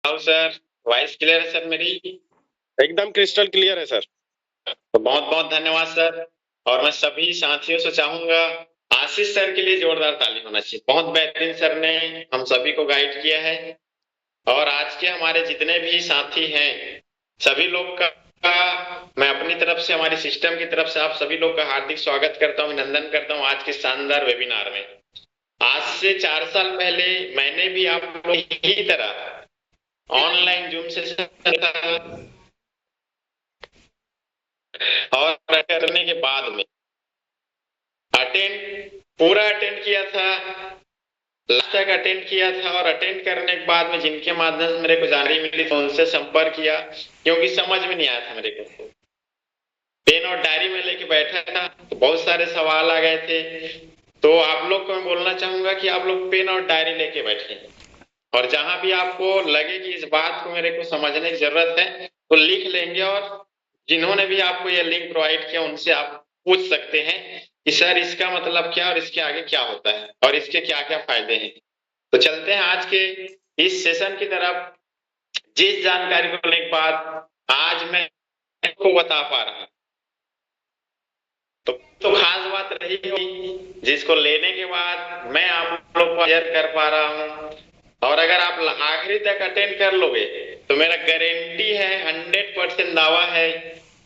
How sir, voice clear है sir मेरी? एकदम क्रिस्टल क्लियर है सर। तो बहुत बहुत धन्यवाद सर। और मैं सभी साथियों से चाहूंगा, आशीष सर के लिए जोरदार ताली होना चाहिए। बहुत बेहतरीन सर ने हम सभी को गाइड किया है। और आज के हमारे जितने भी साथी हैं, सभी लोग का मैं अपनी तरफ से, हमारी सिस्टम की तरफ से आप सभी लोग का हार्दिक स्वागत करता हूँ, अभिनंदन करता हूँ आज के शानदार वेबिनार में। आज से 4 साल पहले मैंने भी आप लोग की तरह ऑनलाइन जूम सेशन था, और करने के बाद में अटेंड पूरा अटेंड किया था, लास्ट तक अटेंड किया था। और अटेंड करने के बाद में जिनके माध्यम से मेरे को जानकारी मिली तो उनसे संपर्क किया, क्योंकि समझ में नहीं आया था मेरे को। पेन और डायरी में लेके बैठा था तो बहुत सारे सवाल आ गए थे। तो आप लोग को मैं बोलना चाहूंगा कि आप लोग पेन और डायरी लेके बैठे, और जहां भी आपको लगे कि इस बात को मेरे को समझने की जरूरत है तो लिख लेंगे। और जिन्होंने भी आपको यह लिंक प्रोवाइड किया उनसे आप पूछ सकते हैं कि सर इसका मतलब क्या और इसके आगे क्या होता है और इसके क्या क्या फायदे हैं। तो चलते हैं आज के इस सेशन की तरफ। जिस जानकारी को लेने के बाद आज मैं आपको बता पा रहा हूं, तो खास बात रही होगी जिसको लेने के बाद मैं आप लोग को शेयर कर पा रहा हूं। और अगर आप आखिरी तक अटेंड कर लोगे तो मेरा गारंटी है, 100% दावा है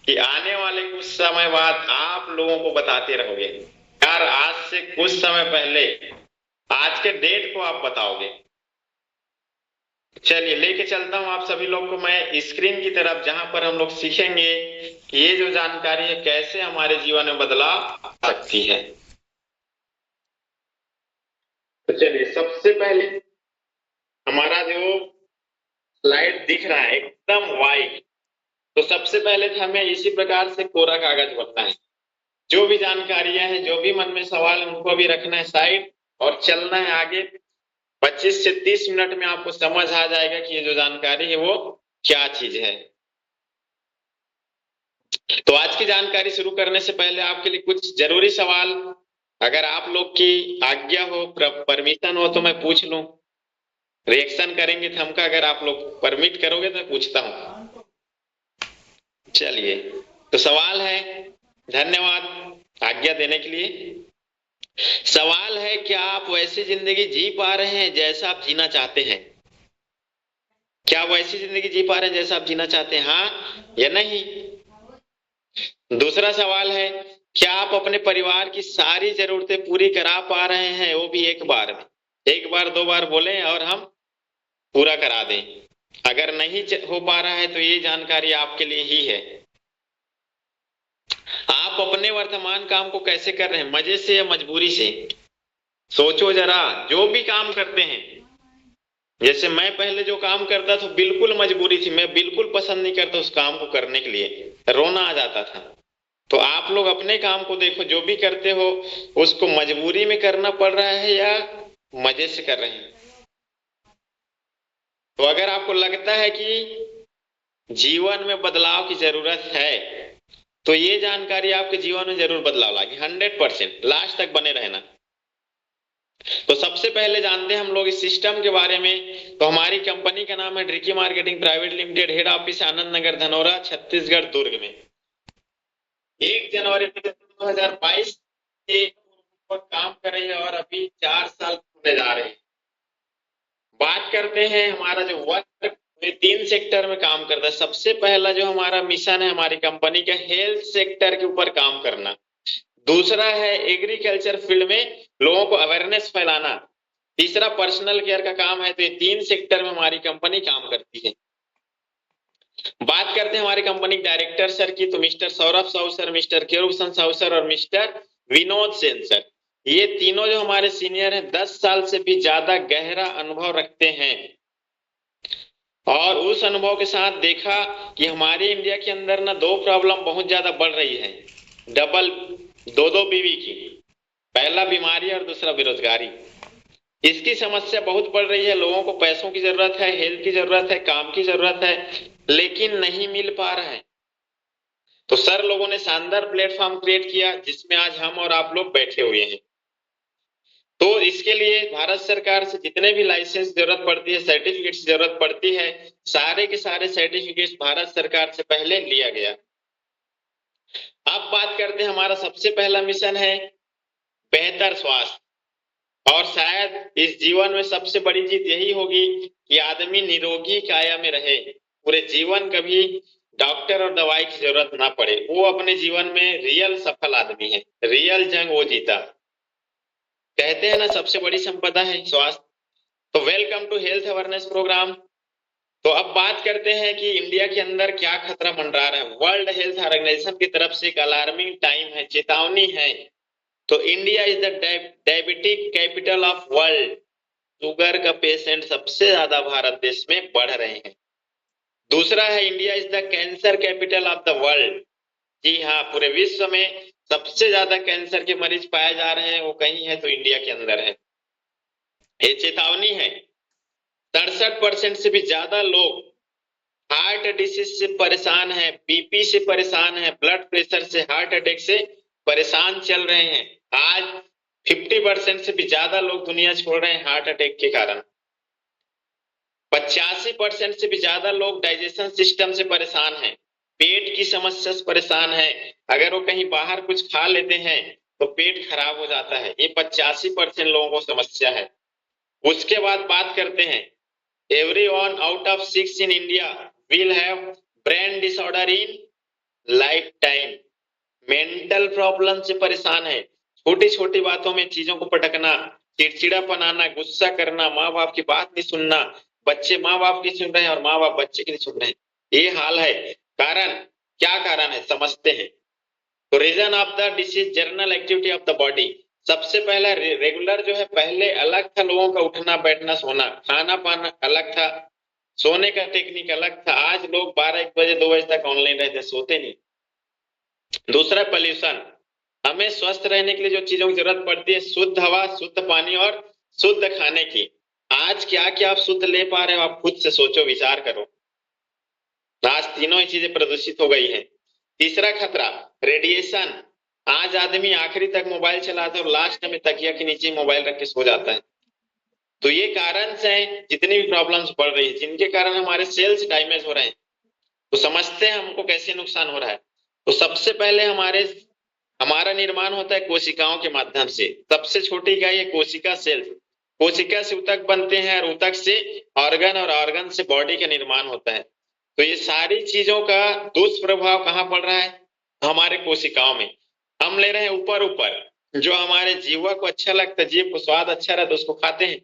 कि आने वाले कुछ समय बाद आप लोगों को बताते रहोगे यार, आज से कुछ समय पहले आज के डेट को आप बताओगे। चलिए लेके चलता हूं आप सभी लोग को मैं स्क्रीन की तरफ, जहां पर हम लोग सीखेंगे कि ये जो जानकारी है कैसे हमारे जीवन में बदलाव आ सकती है। तो चलिए सबसे पहले हमारा जो स्लाइड दिख रहा है एकदम वाइट, तो सबसे पहले तो हमें इसी प्रकार से कोरा कागज भरना है। जो भी जानकारियां हैं, जो भी मन में सवाल है, उनको भी रखना है साइड और चलना है आगे। 25 से 30 मिनट में आपको समझ आ जाएगा कि ये जो जानकारी है वो क्या चीज है। तो आज की जानकारी शुरू करने से पहले आपके लिए कुछ जरूरी सवाल, अगर आप लोग की आज्ञा हो, परमिशन हो तो मैं पूछ लूं। रिएक्शन करेंगे थम का, अगर आप लोग परमिट करोगे तो मैं पूछता हूं। चलिए, तो सवाल है, धन्यवाद आज्ञा देने के लिए। सवाल है, क्या आप वैसी जिंदगी जी पा रहे हैं जैसा आप जीना चाहते हैं? क्या वैसी जिंदगी जी पा रहे हैं जैसा आप जीना चाहते हैं, हाँ या नहीं? दूसरा सवाल है, क्या आप अपने परिवार की सारी जरूरतें पूरी करा पा रहे हैं, वो भी एक बार में? एक बार दो बार बोले और हम पूरा करा दें। अगर नहीं हो पा रहा है तो ये जानकारी आपके लिए ही है। आप अपने वर्तमान काम को कैसे कर रहे हैं, मजे से या मजबूरी से? सोचो जरा। जो भी काम करते हैं, जैसे मैं पहले जो काम करता था बिल्कुल मजबूरी थी, मैं बिल्कुल पसंद नहीं करता उस काम को करने के लिए, रोना आ जाता था। तो आप लोग अपने काम को देखो, जो भी करते हो उसको मजबूरी में करना पड़ रहा है या मजे से कर रहे हैं? तो अगर आपको लगता है कि जीवन में बदलाव की जरूरत है तो ये जानकारी आपके जीवन में जरूर बदलाव लाएगी, 100%। लास्ट तक बने रहना। तो सबसे पहले जानते हैं हम लोग इस सिस्टम के बारे में। तो हमारी कंपनी का नाम है Driki marketing private limited, head office Anand Nagar Dhanaura Chhattisgarh Durg में। 1 जनवरी 2022 से काम कर रही है और अभी 4 साल होने जा रहे हैं। बात करते हैं हमारा जो वर्क में 3 सेक्टर में काम करता है। सबसे पहला जो हमारा मिशन है हमारी कंपनी का, हेल्थ सेक्टर के ऊपर काम करना। दूसरा है एग्रीकल्चर फील्ड में लोगों को अवेयरनेस फैलाना। तीसरा पर्सनल केयर का काम है। तो ये 3 सेक्टर में हमारी कंपनी काम करती है। बात करते हैं हमारी कंपनी डायरेक्टर सर की, तो mister Saurabh Sahu sir, mister Kerubhushan Sahu sir और मिस्टर विनोद सेन सर। ये तीनों जो हमारे सीनियर हैं 10 साल से भी ज्यादा गहरा अनुभव रखते हैं। और उस अनुभव के साथ देखा कि हमारे इंडिया के अंदर ना 2 प्रॉब्लम बहुत ज्यादा बढ़ रही है, डबल, दो बीवी की। पहला बीमारी और दूसरा बेरोजगारी। इसकी समस्या बहुत बढ़ रही है। लोगों को पैसों की जरूरत है, हेल्थ की जरूरत है, काम की जरूरत है, लेकिन नहीं मिल पा रहा है। तो सर लोगों ने शानदार प्लेटफॉर्म क्रिएट किया जिसमें आज हम और आप लोग बैठे हुए हैं। तो इसके लिए भारत सरकार से जितने भी लाइसेंस जरूरत पड़ती है, सर्टिफिकेट की जरूरत पड़ती है, सारे के सारे सर्टिफिकेट भारत सरकार से पहले लिया गया। अब बात करते हैं, हमारा सबसे पहला मिशन है बेहतर स्वास्थ्य। और शायद इस जीवन में सबसे बड़ी जीत यही होगी कि आदमी निरोगी काया में रहे, पूरे जीवन कभी डॉक्टर और दवाई की जरूरत ना पड़े। वो अपने जीवन में रियल सफल आदमी है, रियल जंग वो जीता। कहते हैं ना सबसे बड़ी संपदा है स्वास्थ्य। तो welcome to health awareness programme. तो अब बात करते हैं कि इंडिया के अंदर क्या खतरा मंडरा रहा है। वर्ल्ड हेल्थ ऑर्गेनाइजेशन की तरफ से एक अलार्मिंग टाइम है, चेतावनी है। तो India is the diabetic capital of world. Sugar का पेशेंट सबसे ज्यादा भारत देश में बढ़ रहे हैं। दूसरा है India is the cancer capital of the world. जी हाँ, पूरे विश्व में सबसे ज्यादा कैंसर के मरीज पाए जा रहे हैं, वो कहीं है तो इंडिया के अंदर है। ये चेतावनी है। 67% से भी ज्यादा लोग हार्ट डिसीज से परेशान है, बीपी से परेशान है, ब्लड प्रेशर से, हार्ट अटैक से परेशान चल रहे हैं। आज 50% से भी ज्यादा लोग दुनिया छोड़ रहे हैं हार्ट अटैक के कारण। 85% से भी ज्यादा लोग डाइजेशन सिस्टम से परेशान हैं, पेट की समस्या से परेशान है। अगर वो कहीं बाहर कुछ खा लेते हैं तो पेट खराब हो जाता है। ये 85% लोगों को समस्या है। उसके बाद बात करते हैं, everyone out of 6 in India will have brain disorder in lifetime। Mental problem से परेशान है, छोटी छोटी बातों में चीजों को पटकना, चिड़चिड़ापन आना, गुस्सा करना, माँ बाप की बात नहीं सुनना, बच्चे माँ बाप की सुन रहे हैं और माँ बाप बच्चे की नहीं सुन रहे हैं। ये हाल है। कारण क्या कारण है समझते हैं। तो reason of the disease, general activity of the body. सबसे पहला रेगुलर जो है, पहले अलग था लोगों का उठना बैठना सोना, खाना पाना अलग था, सोने का टेक्निक अलग था। आज लोग 12-1 बजे 2 बजे तक ऑनलाइन रहते, सोते नहीं। दूसरा पॉल्यूशन। हमें स्वस्थ रहने के लिए जो चीजों की जरूरत पड़ती है, शुद्ध हवा, शुद्ध पानी और शुद्ध खाने की, आज क्या क्या आप शुद्ध ले पा रहे हो? आप खुद से सोचो, विचार करो। आज तीनों ही चीजें प्रदूषित हो गई हैं। तीसरा खतरा रेडिएशन। आज आदमी आखिरी तक मोबाइल चलाता है और लास्ट में तकिया के नीचे मोबाइल रख के सो जाता है। तो ये कारण से जितनी भी प्रॉब्लम्स बढ़ रही है, जिनके कारण हमारे सेल्स डैमेज हो रहे हैं। तो समझते हैं हमको कैसे नुकसान हो रहा है। तो सबसे पहले हमारा निर्माण होता है कोशिकाओं के माध्यम से। सबसे छोटी इकाई है कोशिका, सेल्स। कोशिका से ऊतक बनते हैं और ऊतक से ऑर्गन और ऑर्गन से बॉडी का निर्माण होता है। तो ये सारी चीजों का दुष्प्रभाव कहाँ पड़ रहा है? हमारे कोशिकाओं में। हम ले रहे हैं ऊपर ऊपर, जो हमारे जीवा को अच्छा लगता है, जीव को स्वाद अच्छा रहता है, उसको खाते हैं।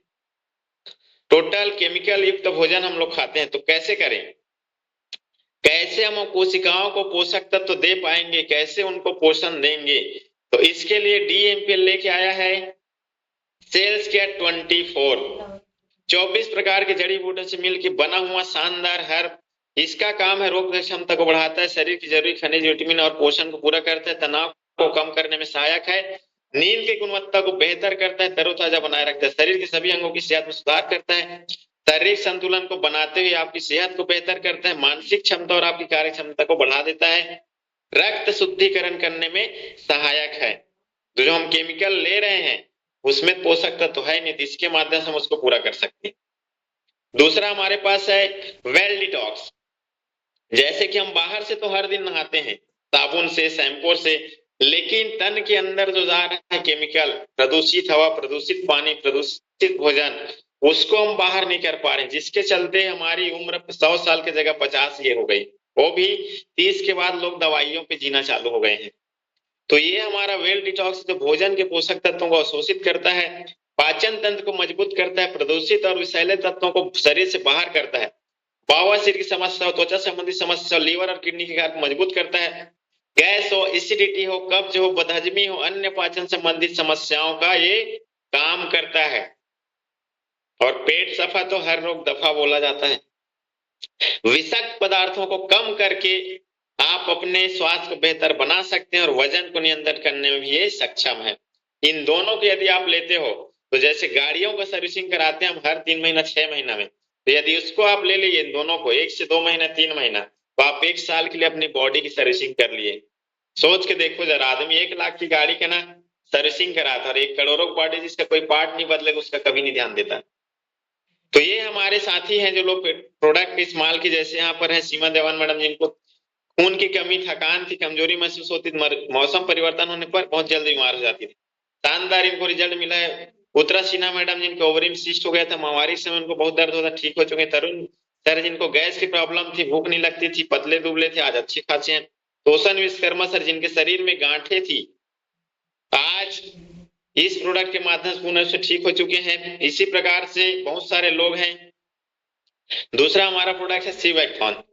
टोटल केमिकल युक्त भोजन हम लोग खाते हैं। तो कैसे करें? कैसे हम कोशिकाओं को पोषक तत्व दे पाएंगे, कैसे उनको पोषण देंगे? तो इसके लिए DMPL लेके आया है सेल्स केयर 24 प्रकार के जड़ी बूटियों से मिलकर बना हुआ शानदार हर्ब। इसका काम है रोग क्षमता को बढ़ाता है, शरीर की जरूरी खनिज, विटामिन और पोषण को पूरा करता है, तनाव को कम करने में सहायक है, नींद की गुणवत्ता को बेहतर करता है, तरोताजा बनाए रखता है, शरीर के सभी अंगों की सेहत में सुधार करता है, शारीरिक संतुलन को बनाते हुए आपकी सेहत को बेहतर करता है, मानसिक क्षमता और आपकी कार्य क्षमता को बढ़ा देता है, रक्त शुद्धिकरण करने में सहायक है। तो जो हम केमिकल ले रहे हैं उसमें पोषक तत्व तो है नहीं, तो इसके माध्यम से हम उसको पूरा कर सकते हैं। दूसरा हमारे पास है वेल डिटॉक्स। जैसे कि हम बाहर से तो हर दिन नहाते हैं साबुन से, शैम्पू से, लेकिन तन के अंदर जो जा रहा है केमिकल, प्रदूषित हवा, प्रदूषित पानी, प्रदूषित भोजन, उसको हम बाहर नहीं कर पा रहे, जिसके चलते हमारी उम्र 100 साल की जगह 50 ये हो गई। वो भी 30 के बाद लोग दवाइयों पे जीना चालू हो गए हैं। तो ये हमारा वेल डिटॉक्स जो भोजन के पोषक तत्वों को अवशोषित करता है, पाचन तंत्र को मजबूत करता है, प्रदूषित और विषैले तत्वों को शरीर से बाहर करता है, बवासीर की समस्या, त्वचा संबंधी समस्या, लीवर और किडनी के कार्य को मजबूत करता है, गैस हो, एसिडिटी हो, कब्ज हो, बदहजमी हो, अन्य पाचन संबंधित समस्याओं का ये काम करता है। और पेट सफा तो हर रोग दफा बोला जाता है। विषाक्त पदार्थों को कम करके आप अपने स्वास्थ्य को बेहतर बना सकते हैं और वजन को नियंत्रित करने में भी ये सक्षम है। इन दोनों को यदि आप लेते हो, तो जैसे गाड़ियों का सर्विसिंग कराते हैं हम हर 3 महीना 6 महीना में, तो यदि उसको आप ले लिए इन दोनों को 1 से 2 महीना 3 महीना, तो आप 1 साल के लिए अपनी बॉडी की सर्विसिंग कर लिए। सोच के देखो जरा, आदमी 1 लाख की गाड़ी का ना सर्विसिंग कराता, और एक करोड़ों बॉडी जिसका कोई पार्ट नहीं बदलेगा उसका कभी नहीं ध्यान देता। तो ये हमारे साथी हैं जो लोग प्रोडक्ट इस्तेमाल की, जैसे यहाँ पर है सीमा देवान मैडम, जिनको खून की कमी, थकान थी, कमजोरी महसूस होती थी, मौसम परिवर्तन होने पर बहुत जल्द बीमार हो जाती थी। शानदार इनको रिजल्ट मिला है। उत्तरा सिन्हा मैडम जिनको ओवरी सिस्ट हो गया था, महामारी समय उनको बहुत दर्द होता, ठीक हो चुके। तरुण सर जिनको गैस की प्रॉब्लम थी, भूख नहीं लगती थी, पतले दुबले थे, आज अच्छे खासे हैं। तोषण विश्वकर्मा सर जिनके शरीर में गांठें थी, आज इस प्रोडक्ट के माध्यम से पूर्ण से ठीक हो चुके हैं। इसी प्रकार से बहुत सारे लोग हैं। दूसरा हमारा प्रोडक्ट है सीवैक्थॉन,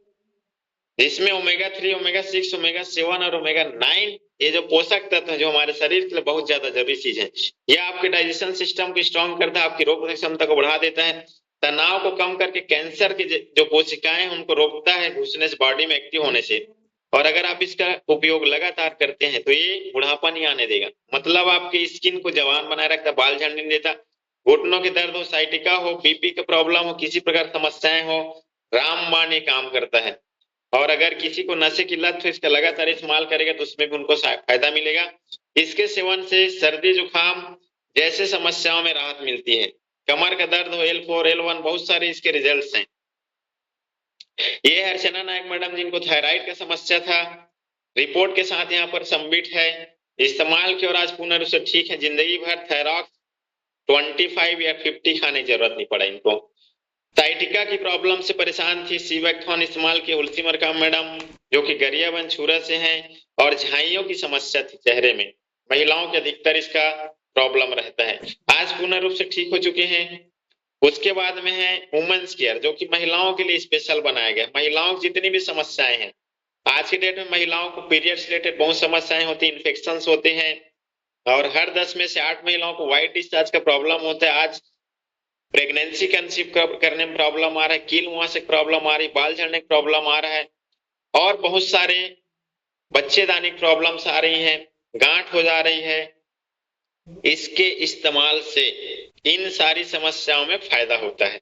जिसमें ओमेगा 3, ओमेगा 6, ओमेगा 7 और ओमेगा 9 ये जो पोषक तत्व है जो हमारे शरीर के लिए बहुत ज्यादा जरूरी चीज है। यह आपके डाइजेशन सिस्टम को स्ट्रॉन्ग करता है, आपकी रोग प्रतिरोधक क्षमता को बढ़ा देता है, तनाव को कम करके कैंसर की जो कोशिकाएं हैं उनको रोकता है घुसने से, बॉडी में एक्टिव होने से। और अगर आप इसका उपयोग लगातार करते हैं तो ये बुढ़ापा नहीं आने देगा, मतलब आपकी स्किन को जवान बनाए रखता, बाल झड़ने नहीं देता। घुटनों के दर्द हो, साइटिका हो, बीपी का प्रॉब्लम हो, किसी प्रकार समस्याएं हो, रामबाण ये काम करता है। और अगर किसी को नशे की लत हो, इसका लगातार इस्तेमाल करेगा तो उसमें भी उनको फायदा मिलेगा। इसके सेवन से सर्दी जुकाम जैसे समस्याओं में राहत मिलती है। कमर का दर्द हो, L4, L1 बहुत सारे इसके रिजल्ट्स हैं। ये है अर्चना नायक मैडम जिनको थायराइड का समस्या था, रिपोर्ट के साथ यहाँ पर सबमिट है, इस्तेमाल की और आज पूर्ण रूप से ठीक है। जिंदगी भर थायरॉक्स 25 या 50 खाने की जरूरत नहीं पड़ा इनको। साइटिका की प्रॉब्लम से परेशान थी, सीवैक्थॉन इस्तेमाल की। उल्सी मरकाम मैडम जो कि गरियाबंद छुरा से हैं, और झाइयों की समस्या थी चेहरे में, महिलाओं के अधिकतर इसका प्रॉब्लम रहता है, आज पूर्ण रूप से ठीक हो चुके हैं। उसके बाद में है वुमेन्स केयर, जो कि महिलाओं के लिए स्पेशल बनाया गया। महिलाओं की जितनी भी समस्याएं हैं, आज के डेट में महिलाओं को पीरियड्स रिलेटेड बहुत समस्याएं होती हैं, इन्फेक्शंस होते हैं, और हर 10 में से 8 महिलाओं को व्हाइट डिस्चार्ज का प्रॉब्लम होता है। आज प्रेगनेंसी कंसीव करने में प्रॉब्लम आ रहा है, कील मुंह से प्रॉब्लम आ रही, बाल झड़ने की प्रॉब्लम आ रहा है, और बहुत सारे बच्चेदानी प्रॉब्लम्स आ रही हैं, गांठ हो जा रही है। इसके इस्तेमाल से इन सारी समस्याओं में फायदा होता है।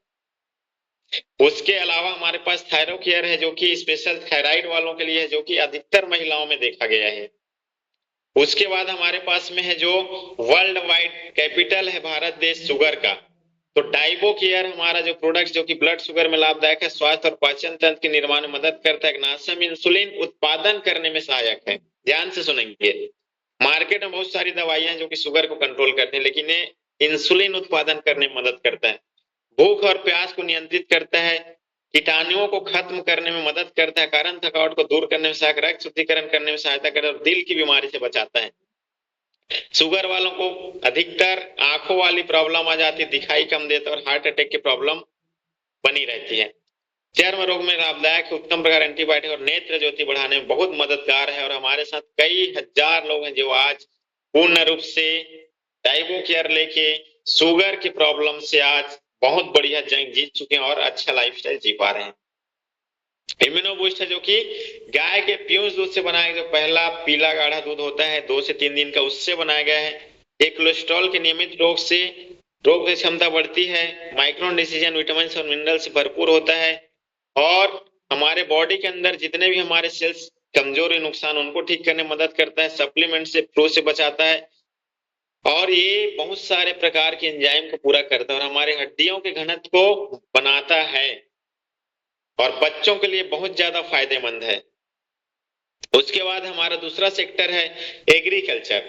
उसके अलावा हमारे पास थायरो केयर है, जो कि स्पेशल थायराइड वालों के लिए है, जो कि अधिकतर महिलाओं में देखा गया है। उसके बाद हमारे पास में है जो वर्ल्ड वाइड कैपिटल है भारत देश शुगर का, तो डाइबो केयर हमारा जो प्रोडक्ट जो कि ब्लड शुगर में लाभदायक है, स्वास्थ्य और पाचन तंत्र के निर्माण में मदद करता है, नासम इंसुलिन उत्पादन करने में सहायक है। ध्यान से सुनेंगे, मार्केट में बहुत सारी दवाइयां हैं जो कि शुगर को कंट्रोल करते हैं, लेकिन ये इंसुलिन उत्पादन करने में मदद करता है, भूख और प्यास को नियंत्रित करता है, कीटाणुओं को खत्म करने में मदद करता है, कारण थकावट को दूर करने में सहायक, रक्त शुद्धिकरण करने में सहायता करता है, और दिल की बीमारी से बचाता है। शुगर वालों को अधिकतर आंखों वाली प्रॉब्लम आ जाती है, दिखाई कम देता है, और हार्ट अटैक की प्रॉब्लम बनी रहती है। चर्म रोग में लाभदायक, उत्तम प्रकार एंटीबायोटिक और नेत्र ज्योति बढ़ाने में बहुत मददगार है। और हमारे साथ कई हजार लोग हैं जो आज पूर्ण रूप से डाइबो केयर लेके शुगर की प्रॉब्लम से आज बहुत बढ़िया जंग जीत चुके हैं और अच्छा लाइफस्टाइल जी पा रहे हैं। इम्यूनो बूस्ट है जो कि गाय के प्यूज दूध से बनाया गया, जो पहला पीला गाढ़ा दूध होता है 2 से 3 दिन का, उससे बनाया गया है। एक कोलेस्ट्रॉल के नियमित रोग की क्षमता बढ़ती है, माइक्रो डिसीजन विटामिन और मिनरल से भरपूर होता है, और हमारे बॉडी के अंदर जितने भी हमारे सेल्स कमजोर नुकसान उनको ठीक करने में मदद करता है, सप्लीमेंट से फ्लू से बचाता है, और ये बहुत सारे प्रकार के एंजाइम को पूरा करता है, और हमारे हड्डियों के घनत्व को बनाता है, और बच्चों के लिए बहुत ज्यादा फायदेमंद है। उसके बाद हमारा दूसरा सेक्टर है एग्रीकल्चर।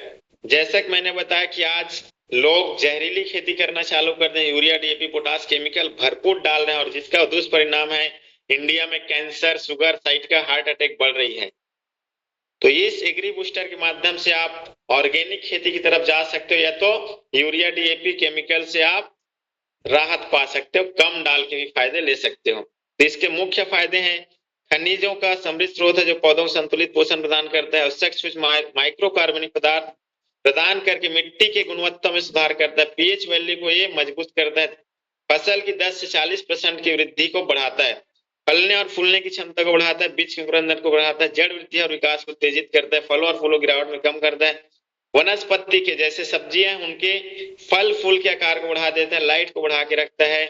जैसा कि मैंने बताया कि आज लोग जहरीली खेती करना चालू कर दें, यूरिया, डीएपी, पोटास केमिकल भरपूर डाल रहे हैं, और जिसका दुष्परिणाम है इंडिया में cancer, sugar, sciatica, heart attack बढ़ रही है। तो इस एग्री बूस्टर के माध्यम से आप ऑर्गेनिक खेती की तरफ जा सकते हो, या तो यूरिया, डीएपी, केमिकल से आप राहत पा सकते हो, कम डाल के भी फायदे ले सकते हो। तो इसके मुख्य फायदे हैं, खनिजों का समृद्ध स्रोत है जो पौधों को संतुलित पोषण प्रदान करता है, आवश्यक सूक्ष्म माइक्रो कार्बनिक पदार्थ प्रदान करके मिट्टी की गुणवत्ता में सुधार करता है, पीएच वैल्यू को ये मजबूत करता है, फसल की 10 से 40% की वृद्धि को बढ़ाता है, फलने और फूलने की क्षमता को बढ़ाता है, बीज के अंकुरण को बढ़ाता है, जड़ वृद्धि और विकास को तेजित करता है, फलों और फूलों गिरावट में कम करता है, वनस्पति के जैसे सब्जियां उनके फल फूल के आकार को बढ़ा देता है, लाइट को बढ़ा के रखता है,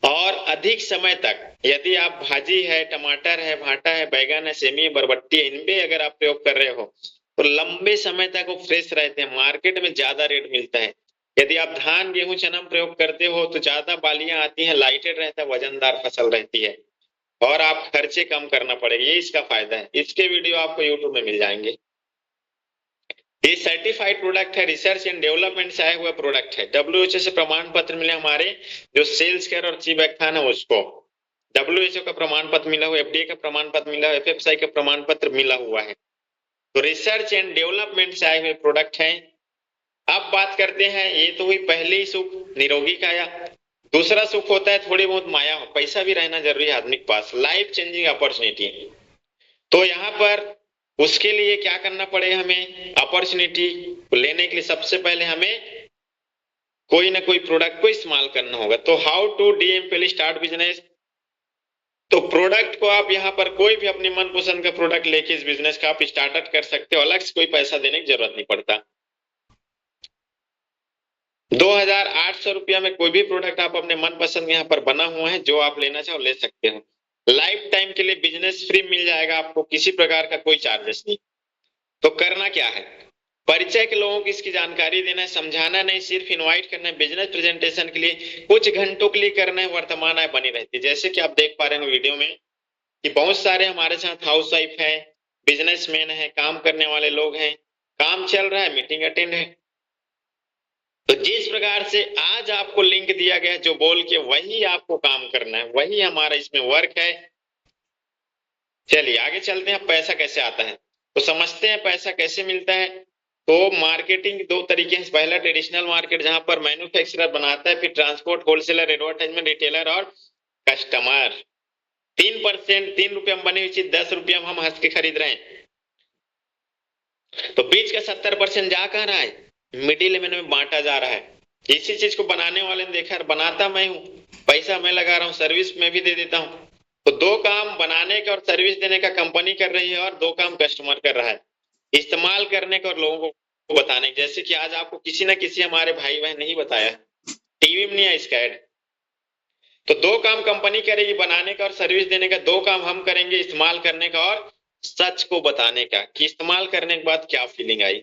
और अधिक समय तक यदि आप भाजी है, टमाटर है, भाटा है, बैगन है, सेमी, बरबट्टी है, इनमें अगर आप प्रयोग कर रहे हो तो लंबे समय तक वो फ्रेश रहते हैं, मार्केट में ज्यादा रेट मिलता है। यदि आप धान गेहूं चना में प्रयोग करते हो तो ज्यादा बालियां आती हैं, लाइटेड रहता है, वजनदार फसल रहती है और आप खर्चे कम करना पड़ेगा, ये इसका फायदा है। इसके वीडियो आपको यूट्यूब में मिल जाएंगे। ये सर्टिफाइड प्रोडक्ट है, रिसर्च एंड डेवलपमेंट से आया हुआ प्रोडक्ट है। डब्ल्यूएचओ से प्रमाण पत्र मिले हमारे जो सेल्स केयर और चिवैक्थान है उसको, डब्ल्यूएचओ का प्रमाण पत्र मिला हुआ, एफडीए का प्रमाण पत्र मिला हुआ, एफएसआई का प्रमाण पत्र मिला हुआ है। तो रिसर्च एंड डेवलपमेंट से आए हुए प्रोडक्ट है। अब बात करते हैं, ये तो हुई पहली सुख निरोगी काया। दूसरा सुख होता है थोड़ी बहुत माया, पैसा भी रहना जरूरी है आदमी के पास, लाइफ चेंजिंग अपॉर्चुनिटी। तो यहाँ पर उसके लिए क्या करना पड़ेगा, हमें अपॉर्चुनिटी लेने के लिए सबसे पहले हमें कोई ना कोई प्रोडक्ट को इस्तेमाल करना होगा। तो how to DMPL start business, तो प्रोडक्ट को आप यहाँ पर कोई भी अपनी मनपसंद का प्रोडक्ट लेके इस बिजनेस का आप स्टार्ट कर सकते हो, अलग से कोई पैसा देने की जरूरत नहीं पड़ता। 2800 रुपया में कोई भी प्रोडक्ट आप अपने मनपसंद यहाँ पर बना हुआ है, जो आप लेना चाहो ले सकते हो। लाइफ टाइम के लिए बिजनेस फ्री मिल जाएगा आपको, किसी प्रकार का कोई चार्जेस नहीं। तो करना क्या है, परिचय के लोगों की इसकी जानकारी देना है, समझाना नहीं, सिर्फ इनवाइट करना है बिजनेस प्रेजेंटेशन के लिए, कुछ घंटों के लिए करना है, वर्तमान आय बनी रहती है। जैसे कि आप देख पा रहे हैं वीडियो में कि बहुत सारे हमारे साथ हाउस वाइफ है, बिजनेसमैन है, काम करने वाले लोग हैं, काम चल रहा है, मीटिंग अटेंड है। तो जिस प्रकार से आज आपको लिंक दिया गया है, जो बोल के वही आपको काम करना है, वही हमारा इसमें वर्क है। चलिए आगे चलते हैं, पैसा कैसे आता है तो समझते हैं पैसा कैसे मिलता है। तो मार्केटिंग दो तरीके हैं, पहला ट्रेडिशनल मार्केट जहां पर मैन्युफैक्चरर बनाता है, फिर ट्रांसपोर्ट, होलसेलर, एडवर्टाइजमेंट, रिटेलर और कस्टमर। 3%, 3 रुपये में बनी हुई चीज 10 रुपये में हम हंस के खरीद रहे हैं। तो बीच का 70% जा कहां रहा है, मिडिल मैन में बांटा जा रहा है। इसी चीज को बनाने वाले ने देखा, बनाता मैं हूं, पैसा मैं लगा रहा हूं, सर्विस मैं भी दे देता हूं। तो दो काम बनाने का और सर्विस देने का कंपनी कर रही है और दो काम कस्टमर कर रहा है, इस्तेमाल करने का और लोगों को बताने। जैसे कि आज आपको किसी ना किसी हमारे भाई बहन नहीं बताया, टीवी में नहीं है इसका ऐड। तो दो काम कंपनी करेगी, बनाने का और सर्विस देने का, दो काम हम करेंगे, इस्तेमाल करने का और सच को बताने का कि इस्तेमाल करने के बाद क्या फीलिंग आई।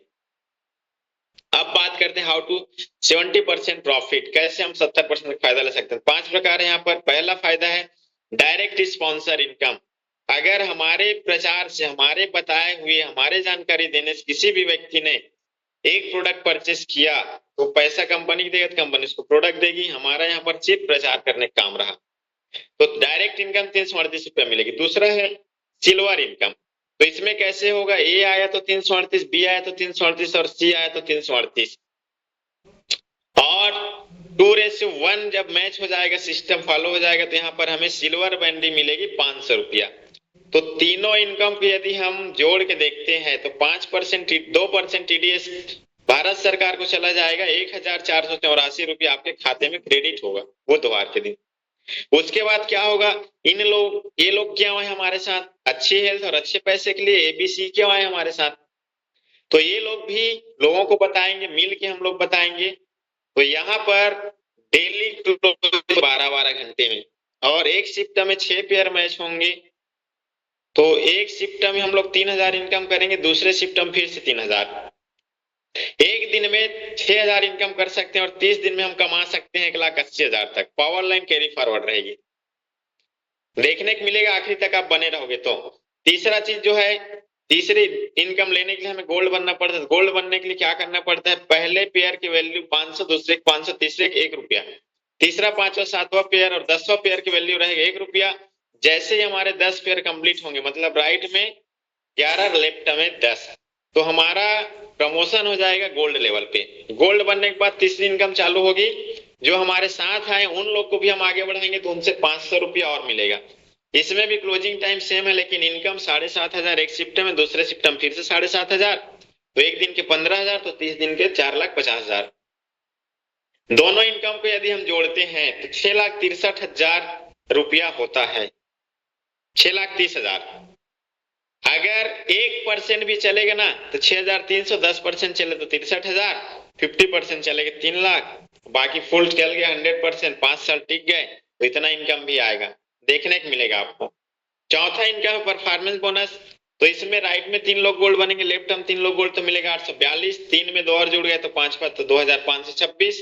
अब बात करते हैं हाउ टू 70% प्रॉफिट, कैसे हम 70% फायदा ले सकते हैं। 5 प्रकार है यहाँ पर। पहला फायदा है डायरेक्ट स्पॉन्सर इनकम। अगर हमारे प्रचार से, हमारे बताए हुए, हमारे जानकारी देने से किसी भी व्यक्ति ने एक प्रोडक्ट परचेस किया तो पैसा कंपनी देगा, तो कंपनी उसको प्रोडक्ट देगी, हमारा यहाँ पर सिर्फ प्रचार करने का काम रहा। तो डायरेक्ट इनकम 338 रुपया मिलेगी। दूसरा है सिल्वर इनकम। तो इसमें कैसे होगा, ए आया तो 338, बी आया तो 338 और सी आया तो 338 और 2:1 जब मैच हो जाएगा, सिस्टम फॉलो हो जाएगा, तो यहाँ पर हमें सिल्वर बैंडी मिलेगी 500 रुपया। तो तीनों इनकम को यदि हम जोड़ के देखते हैं तो 5%, 2% टीडीएस भारत सरकार को चला जाएगा, 1484 रुपया आपके खाते में क्रेडिट होगा बुधवार के दिन। उसके बाद क्या होगा, ये लोग क्यों आए हमारे साथ, अच्छी हेल्थ और अच्छे पैसे के लिए, एबीसी क्यों आए हमारे साथ। तो ये लोग भी लोगों को बताएंगे, मिल के हम लोग बताएंगे। तो यहाँ पर डेली 12-12 घंटे में और एक शिफ्ट में 6 पेयर मैच होंगे। तो एक शिफ्ट में हम लोग 3000 इनकम करेंगे, दूसरे शिफ्ट में फिर से 3000। एक दिन में 6000 इनकम कर सकते हैं और 30 दिन में हम कमा सकते हैं 1,80,000 तक। पावर लाइन कैरी फॉरवर्ड रहेगी, देखने को मिलेगा आखिरी तक आप बने रहोगे। तो तीसरा चीज जो है, तीसरी इनकम लेने के लिए हमें गोल्ड बनना पड़ता है। गोल्ड बनने के लिए क्या करना पड़ता है, पहले पेयर की वैल्यू 500, दूसरे 500, तीसरे 1 रुपया, तीसरा 5वां 7वां पेयर और 10वां पेयर की वैल्यू रहेगा 1 रुपया। जैसे ही हमारे 10 पेयर कंप्लीट होंगे, मतलब राइट में 11, लेफ्ट में 10, तो हमारा प्रमोशन हो जाएगा गोल्ड लेवल पे। गोल्ड बनने के बाद तीसरी इनकम चालू होगी, जो हमारे साथ आए उन लोग को भी हम आगे बढ़ाएंगे तो उनसे 500 रुपया और मिलेगा। इसमें भी क्लोजिंग टाइम सेम है, लेकिन इनकम 7,500 एक शिफ्ट में, दूसरे शिफ्ट में फिर से 7,500। तो एक दिन के 15,000, तो 30 दिन के 4,50,000। दोनों इनकम को यदि हम जोड़ते हैं तो 6,63,000 रुपया होता है, 6,30,000। अगर 1% भी चलेगा ना तो 6,300, 10% चले तो 63,000, 50% चलेगा 3 लाख, बाकी फुल चल गया 100%, 5 साल टिक गए तो इतना इनकम भी आएगा, देखने को मिलेगा आपको। चौथा इनकम परफॉर्मेंस बोनस। तो इसमें राइट में 3 लोग गोल्ड बनेंगे, लेफ्ट में 3 लोग गोल्ड, तो मिलेगा 842, 3 में 2 और जुड़ गए तो 5 5 तो 2526।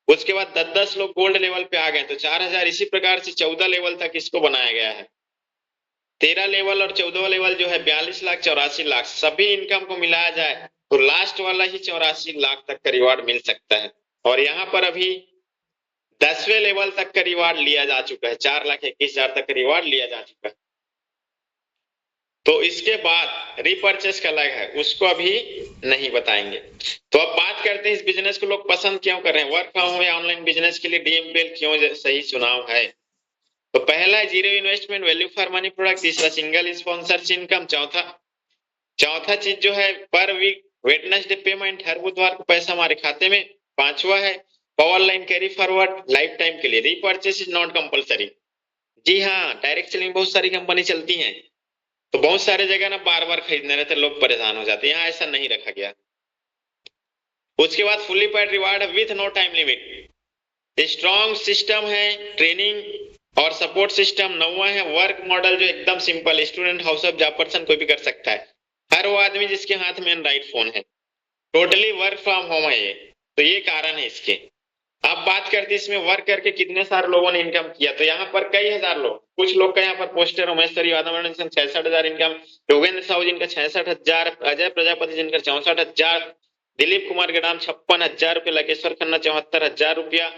उसके बाद 10 लोग गोल्ड लेवल पे आ गए तो 4000। इसी प्रकार से 14 लेवल तक इसको बनाया गया है। 13 लेवल और 14 लेवल जो है 42,84,00,000, सभी इनकम को मिलाया जाए तो लास्ट वाला ही 84,00,000 तक का रिवार्ड मिल सकता है। और यहाँ पर अभी 10वें लेवल तक का रिवार्ड लिया जा चुका है, 4,21,000 तक का रिवार्ड लिया जा चुका है। तो इसके बाद रिपर्चेस का अलग है, उसको अभी नहीं बताएंगे। तो अब बात करते हैं इस बिजनेस को लोग पसंद क्यों कर रहे हैं, वर्क फ्रॉम होम या ऑनलाइन बिजनेस के लिए डीएमपीएल क्यों सही चुनाव है। तो पहला है zero investment, value for money product. तीसरा सिंगल स्पॉन्सरशिप इनकम। चौथा चीज जो है पर वीक वेडनेसडे पेमेंट, हर बुधवार को पैसा हमारे खाते में। पांचवा है power line carry forward lifetime के लिए। Repurchase is not compulsory. जी हाँ, डायरेक्ट सेलिंग बहुत सारी कंपनी चलती हैं, तो बहुत सारे जगह ना बार बार खरीदने रहते, लोग परेशान हो जाते हैं। यहाँ ऐसा नहीं रखा गया। उसके बाद fully paid reward with no time limit. Strong system है, ट्रेनिंग और सपोर्ट सिस्टम। नौवा है वर्क मॉडल जो एकदम simple, student, house of job person कोई भी कर सकता है, हर वो आदमी जिसके हाथ में एंड्रॉइड फोन है। टोटली वर्क फ्रॉम होम है ये, तो ये कारण है इसके। अब बात करते हैं इसमें वर्क करके कितने सारे लोगों ने इनकम किया। तो यहाँ पर कई हजार लोग, कुछ लोग का यहाँ पर पोस्टर उमेश यादव 66,000 इनकम, योगेंद्र साहू जिनका 66,000, अजय प्रजापति जिनका 64,000, दिलीप कुमार गडाम 56,000 रुपया, लकेश्वर खन्ना 74,000 रुपया,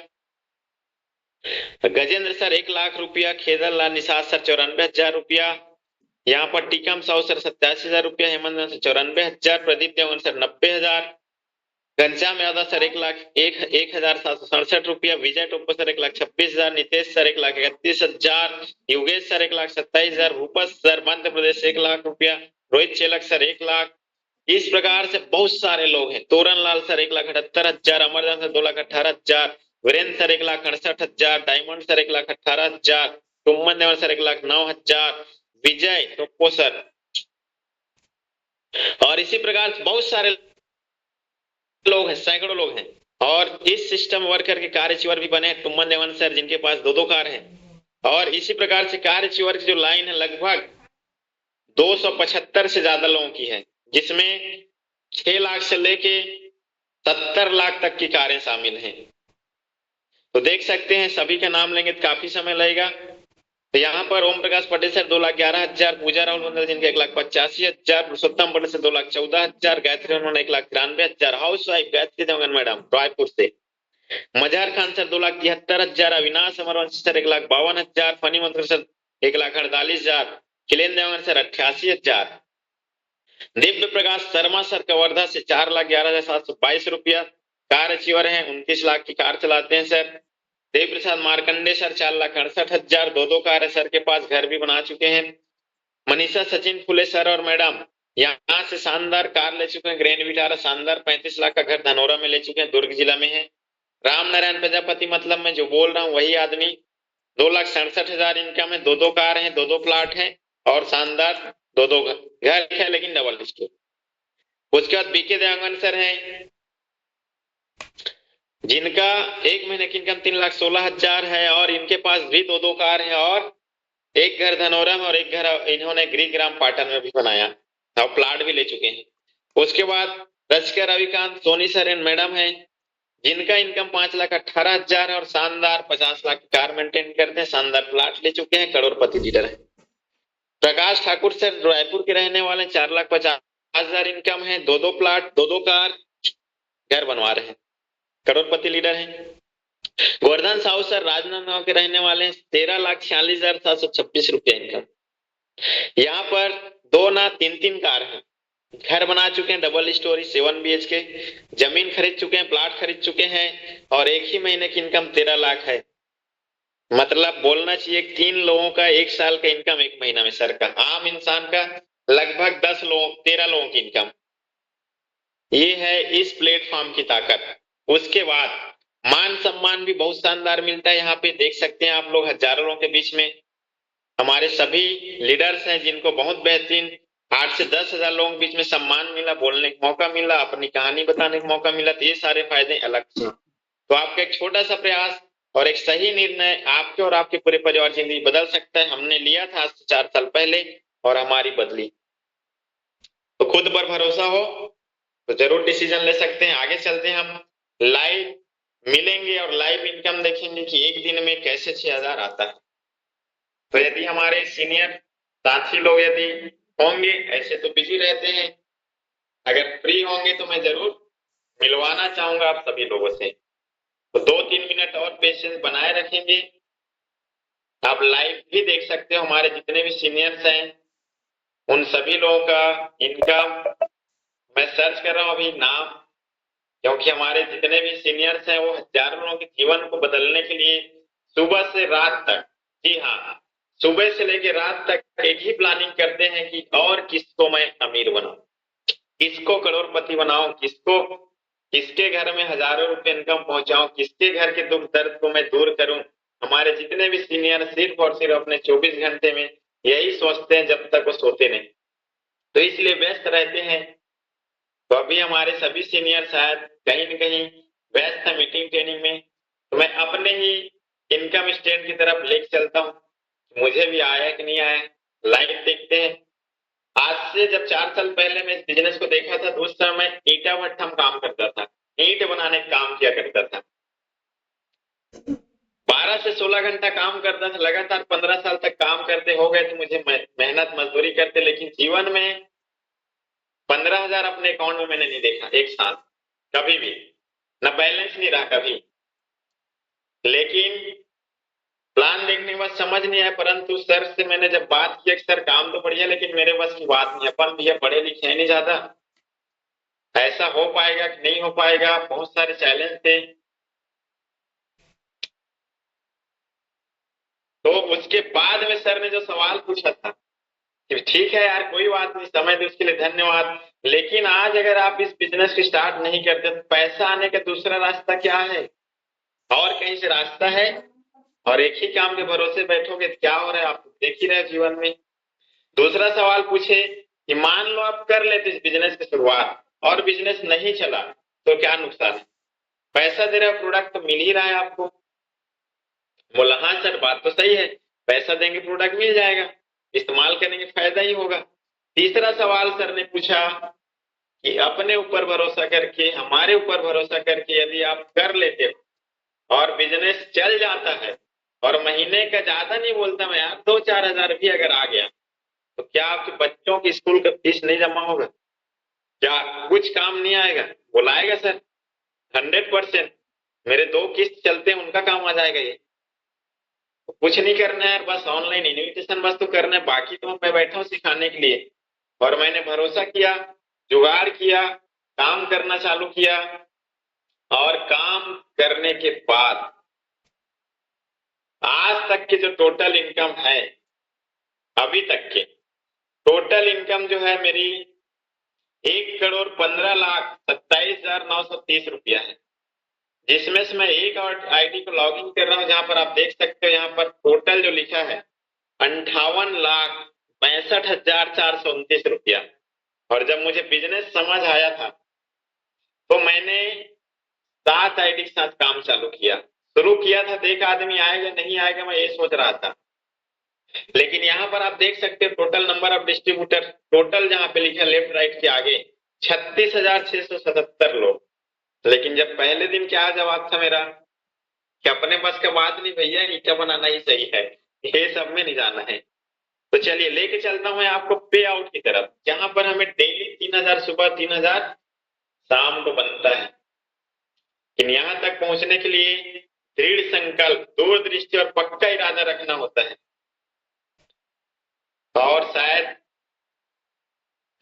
गजेंद्र सर 1,00,000 रुपया, खेदर लाल निषाद सर 94,000 रुपया, यहाँ पर टीकम साहू सर 87,000 रुपया, Hemant sir 94,000, Pradeep Devan sir 90,000, Ghanshyam Yadav sir 1,0767 रुपया, Vijay Toppo sir 1,26,000, Nitesh sir 1,31,000, Yogesh sir 1,27,000, Bhupat sir Madhya Pradesh 1,00,000 रुपया, रोहित चेलक सर 1,00,000। इस प्रकार से बहुत सारे लोग हैं। Toran Lal sir 1,78,000, Amardas sir 2,18,000, Virendra sir 1,68,000, Diamond sir 1,18,000, Tumman Devar sir 1,09,000, Vijay Toppo sir, और इसी प्रकार से बहुत सारे लोग हैं, सैकड़ों लोग हैं। और इस सिस्टम वर्क करके कार अचीवर भी बने टुम्मन देवन सर, जिनके पास 2-2 कार हैं। और इसी प्रकार से कार अचीवर की जो लाइन है लगभग 275 से ज्यादा लोगों की है, जिसमें 6 लाख से लेके 70 लाख तक की कारें शामिल हैं। तो देख सकते हैं, सभी का नाम लेंगे तो काफी समय लगेगा। तो यहाँ पर ओम प्रकाश पटेल सर 2,11,000, पूजा राहुल मंडल जिनके 1,85,000, पुरुषोत्तम पटेल सर 2,14,000, गायत्री उन्होंने 1,93,000, housewife Gayatri Devgan madam Raipur से, Mazhar Khan sir 2,73,000, Avinash Amarvanshi sir 1,52,000, Phani Mantra sir 1,48,000, Kilen Devgan sir 88,000, Divya Prakash Sharma sir Kawardha से 4,11,722 रुपया, कार अचीवर है, 29 लाख की कार चलाते हैं sir. Dev Prasad Markande sir 4,68,000, 2-2 car है सर के पास, घर भी बना चुके हैं। मनीषा सचिन फुले सर और मैडम यहाँ से शानदार कार ले चुके हैं, ग्रैंड विटारा शानदार 35 लाख का घर धनोरा में ले चुके हैं, दुर्ग जिला में है। राम नारायण प्रजापति, मतलब मैं जो बोल रहा हूँ वही आदमी, 2,67,000 इनकम है, 2-2 कार है, 2-2 प्लाट है और शानदार 2-2 घर है, लेकिन डबल स्टोर। उसके बाद बीके देवांगन सर है, जिनका एक महीने की इनकम 3,16,000 है और इनके पास भी 2-2 कार है और एक घर धनोरा में और एक घर इन्होंने गृहग्राम पाटन में भी बनाया और प्लाट भी ले चुके हैं। उसके बाद Rachika Ravikant Soni sir and madam है, जिनका इनकम 5,18,000 है और शानदार 50 लाख की कार मेंटेन करते हैं, शानदार प्लाट ले चुके हैं, करोड़पति लीडर है। प्रकाश ठाकुर सर रायपुर के रहने वाले, 4,50,000 इनकम है, 2-2 प्लाट, 2-2 कार, घर बनवा रहे हैं, करोड़पति लीडर हैं। गोवर्धन साहू सर राजनांदगांव के रहने वाले हैं, 13,46,726 रुपया इनकम। यहाँ पर 2 ना 3-3 कार हैं, घर बना चुके हैं, डबल स्टोरी 7 BHK, जमीन खरीद चुके हैं, प्लाट खरीद चुके हैं और एक ही महीने की इनकम 13 लाख है। मतलब बोलना चाहिए 3 लोगों का 1 साल का इनकम 1 महीना में सर का, आम इंसान का लगभग 10 लोग 13 लोगों की इनकम। ये है इस प्लेटफॉर्म की ताकत। उसके बाद मान सम्मान भी बहुत शानदार मिलता है। यहाँ पे देख सकते हैं आप लोग, हजारों लोगों के बीच में हमारे सभी लीडर्स हैं, जिनको बहुत बेहतरीन 8 से 10,000 लोगों के बीच में सम्मान मिला, बोलने का मौका मिला, अपनी कहानी बताने का मौका मिला। तो ये सारे फायदे अलग से। तो आपका एक छोटा सा प्रयास और एक सही निर्णय आपके और आपके पूरे परिवार की जिंदगी बदल सकता है। हमने लिया था आज से 4 साल पहले और हमारी बदली। तो खुद पर भरोसा हो तो जरूर डिसीजन ले सकते हैं। आगे चलते हैं, हम लाइव मिलेंगे और लाइव इनकम देखेंगे कि एक दिन में कैसे 6,000 आता है। तो यदि हमारे सीनियर साथी लोग यदि होंगे, ऐसे तो बिजी रहते हैं, अगर फ्री होंगे तो मैं जरूर मिलवाना चाहूंगा आप सभी लोगों से। तो 2-3 मिनट और पेशेंस बनाए रखेंगे। आप लाइव भी देख सकते हो, हमारे जितने भी सीनियर्स हैं उन सभी लोगों का इनकम मैं सर्च कर रहा हूं अभी नाम, क्योंकि हमारे जितने भी सीनियर्स हैं वो हजारों लोगों के जीवन को बदलने के लिए सुबह से रात तक, जी हाँ, सुबह से लेकर रात तक एक ही प्लानिंग करते हैं कि और किसको मैं अमीर बनाऊं, किसको करोड़पति बनाऊं, किसको, किसके घर में हजारों रुपए इनकम पहुंचाऊं, किसके घर के दुख दर्द को मैं दूर करूं। हमारे जितने भी सीनियर सिर्फ और सिर्फ अपने 24 घंटे में यही सोचते हैं जब तक वो सोते नहीं, तो इसलिए व्यस्त रहते हैं। तो अभी हमारे सभी सीनियर शायद कहीं न कहीं व्यस्त है मीटिंग ट्रेनिंग में, तो मैं अपने ही इनकम स्टेटमेंट की तरफ लेके चलता हूँ। मुझे भी आया कि नहीं आया, लाइव देखते हैं। आज से जब 4 साल पहले मैं इस बिजनेस को देखा था तो उस समय मैं ईटा भट्ठा में काम करता था, ईंट बनाने का काम किया करता था। 12 से 16 घंटा काम करता था लगातार, 15 साल तक काम करते हो गए तो मुझे मेहनत मजदूरी करते, लेकिन जीवन में 15,000 अपने अकाउंट में मैंने नहीं देखा एक साथ, कभी भी ना, बैलेंस नहीं रहा कभी। लेकिन प्लान देखने के बाद समझ नहीं आया, परंतु सर से मैंने जब बात की कि सर काम तो बढ़िया लेकिन मेरे बस की बात नहीं, अपन भी पढ़े लिखे हैं नहीं ज्यादा, ऐसा हो पाएगा कि नहीं हो पाएगा, बहुत सारे चैलेंज थे। तो उसके बाद में सर ने जो सवाल पूछा था कि ठीक है यार कोई बात नहीं, समय दे उसके लिए धन्यवाद, लेकिन आज अगर आप इस बिजनेस को स्टार्ट नहीं करते तो पैसा आने का दूसरा रास्ता क्या है, और कहीं से रास्ता है, और एक ही काम के भरोसे बैठोगे तो क्या हो रहा है आप देख ही रहे जीवन में। दूसरा सवाल पूछे कि मान लो आप कर लेते इस बिजनेस की शुरुआत और बिजनेस नहीं चला तो क्या नुकसान है, पैसा दे रहा प्रोडक्ट तो मिल ही रहा है आपको। बोला हाँ सर बात तो सही है, पैसा देंगे प्रोडक्ट मिल जाएगा, इस्तेमाल करेंगे फायदा ही होगा। तीसरा सवाल सर ने पूछा कि अपने ऊपर भरोसा करके, हमारे ऊपर भरोसा करके यदि आप कर लेते हो और बिजनेस चल जाता है, और महीने का ज्यादा नहीं बोलता मैं यार, 2-4 हजार भी अगर आ गया तो क्या आपके बच्चों की स्कूल का फीस नहीं जमा होगा, क्या कुछ काम नहीं आएगा? बुलाएगा सर, 100%। मेरे 2 किस्त चलते हैं उनका काम आ जाएगा ये। तो कुछ नहीं करना है, बस ऑनलाइन इन्विटेशन बस तो करना है, बाकी तो मैं बैठा हूँ सिखाने के लिए। और मैंने भरोसा किया, जुगाड़ किया, काम करना चालू किया, और काम करने के बाद आज तक की जो टोटल इनकम है, अभी तक की टोटल इनकम जो है मेरी 1,15,27,930 रुपया है, जिसमें से मैं एक और आईडी को लॉग इन कर रहा हूं, जहां पर आप देख सकते हो यहाँ पर टोटल जो लिखा है 58,62,429 रुपया। और जब मुझे बिजनेस समझ आया था तो मैंने 7 आईडी के साथ काम चालू किया। शुरू किया था देख आदमी आएगा नहीं आएगा मैं ये सोच रहा था, लेकिन यहाँ पर आप देख सकते हो total number of distributor, total जहां पे लिखा लेफ्ट राइट के आगे 36,677 लोग। लेकिन जब पहले दिन क्या जवाब था मेरा कि अपने बस का बात नहीं भैया, ईटा बनाना ही सही है, ये सब में नहीं जाना है। तो चलिए लेके चलता हूं मैं आपको पे आउट की तरफ, जहां पर हमें डेली 3,000 सुबह 3,000 शाम को बनता है। लेकिन यहां तक पहुंचने के लिए दृढ़ संकल्प, दूरदृष्टि और पक्का इरादा रखना होता है। और शायद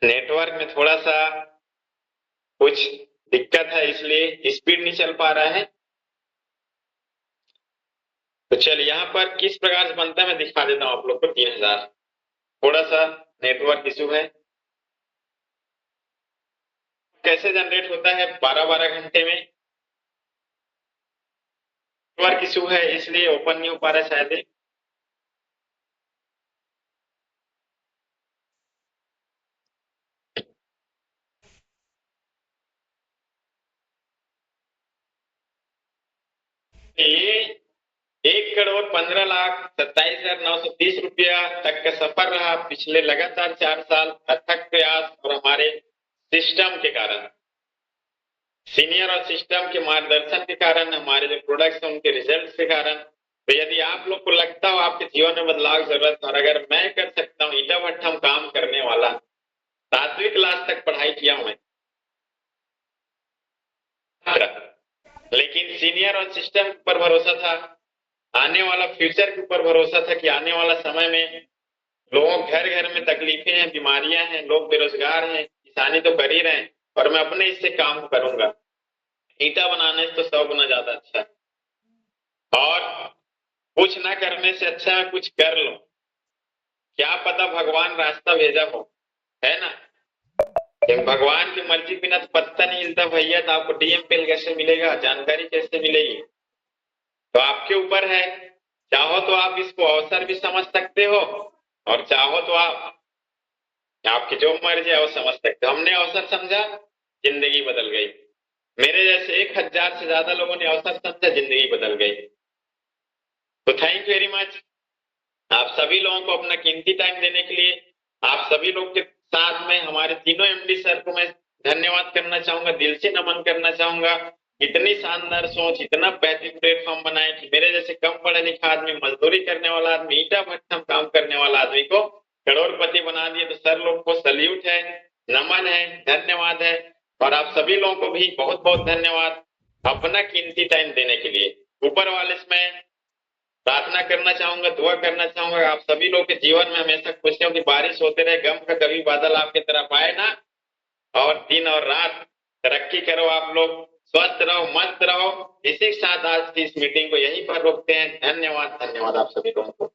नेटवर्क में थोड़ा सा कुछ दिक्कत है इसलिए स्पीड नहीं चल पा रहा है। तो चलिए यहाँ पर किस प्रकार से बनता है मैं दिखा देता हूं आप लोग को। 3,000 थोड़ा सा नेटवर्क इशू है, कैसे जनरेट होता है 12-12 घंटे में, नेटवर्क इशू है इसलिए ओपन नहीं हो पा रहा है शायद। ये 1,15,27,930 रुपया तक का सफर रहा पिछले लगातार 4 साल अथक प्रयास और हमारे सिस्टम के कारण, सीनियर और सिस्टम के मार्गदर्शन के कारण, हमारे जो प्रोडक्ट्स हैं उनके रिजल्ट के कारण। तो यदि आप लोग को लगता हो आपके जीवन में बदलाव की जरूरत है, और अगर मैं कर सकता हूँ, ईटा भट्टम काम करने वाला, 7वीं क्लास तक पढ़ाई किया हूं मैं, लेकिन सीनियर और सिस्टम के ऊपर भरोसा था, आने वाला फ्यूचर के ऊपर भरोसा था कि आने वाला समय में लोगों घर घर में तकलीफें हैं, बीमारियां हैं, लोग बेरोजगार हैं, किसानी तो कर ही रहे हैं, और मैं अपने इससे काम करूंगा। ईटा बनाने से तो 100 गुना ज्यादा अच्छा है, और कुछ ना करने से अच्छा है कुछ कर लो, क्या पता भगवान रास्ता भेजा हो, है ना। जब भगवान की मर्जी बिना तो पत्ता नहीं हिलता भैया, तो आपको डीएमपीएल कैसे मिलेगा, जानकारी कैसे मिलेगी। तो आपके ऊपर है, चाहो तो आप इसको अवसर भी समझ सकते हो, और चाहो तो आप, आपकी जो मर्जी है वो समझ सकते हो। हमने अवसर समझा, जिंदगी बदल गई। मेरे जैसे 1000 से ज्यादा लोगों ने अवसर समझा, जिंदगी बदल गई। तो थैंक यू वेरी मच आप सभी लोगों को अपना कीमती टाइम देने के लिए। आप सभी लोग के साथ में हमारे तीनों एमडी सर को मैं धन्यवाद करना चाहूंगा, दिल से नमन करना चाहूंगा। इतनी शानदार सोच, इतना बेहतरीन प्लेटफॉर्म बनाए कि मेरे जैसे कम पढ़े लिखा आदमी, मजदूरी करने वाला आदमी, ईटा भट्टम काम करने वाला आदमी को करोड़पति बना दिए। तो सर लोग को सल्यूट है, नमन है, धन्यवाद है। और आप सभी लोगों को भी बहुत बहुत धन्यवाद अपना कीमती टाइम देने के लिए। ऊपर वाले से प्रार्थना करना चाहूंगा, दुआ करना चाहूंगा आप सभी लोग के जीवन में हमेशा खुशियों की बारिश होते रहे, गम का कभी बादल आपकी तरफ आए ना, और दिन और रात तरक्की करो, आप लोग स्वस्थ रहो, मस्त रहो। इसी के साथ आज की इस मीटिंग को यहीं पर रोकते हैं। धन्यवाद, धन्यवाद आप सभी लोगों को।